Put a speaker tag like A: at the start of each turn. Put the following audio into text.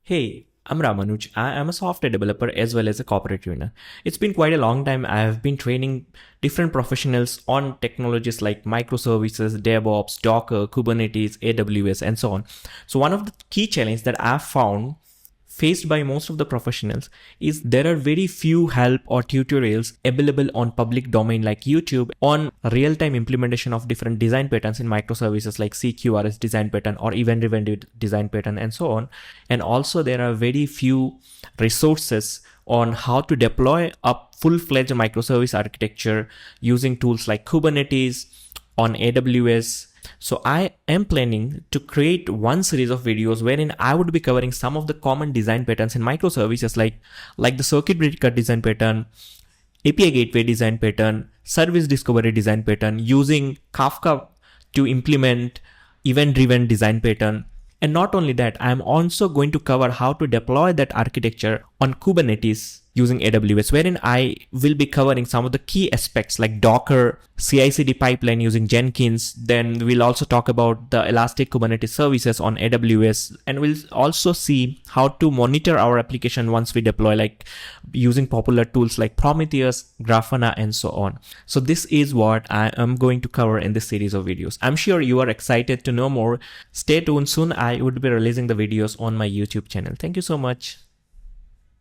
A: Hey, I'm Ramanuj. I am a software developer as well as a corporate trainer. It's been quite a long time. I have been training different professionals on technologies like microservices, DevOps, Docker, Kubernetes, AWS, and so on. So one of the key challenges that I've found faced by most of the professionals is there are very few help or tutorials available on public domain like YouTube on real-time implementation of different design patterns in microservices like CQRS design pattern or event-driven design pattern and so on. And also there are very few resources on how to deploy a full-fledged microservice architecture using tools like Kubernetes on AWS. So I am planning to create one series of videos wherein I would be covering some of the common design patterns in microservices like the circuit breaker design pattern, API gateway design pattern, service discovery design pattern, using Kafka to implement event-driven design pattern. And not only that, I am also going to cover how to deploy that architecture on Kubernetes using AWS, wherein I will be covering some of the key aspects like Docker, CI/CD pipeline using Jenkins. Then we'll also talk about the Elastic Kubernetes services on AWS, and we'll also see how to monitor our application once we deploy, like using popular tools like Prometheus, Grafana, and so on. So this is what I am going to cover in this series of videos. I'm sure you are excited to know more. Stay tuned. Soon I would be releasing the videos on my YouTube channel. Thank you so much.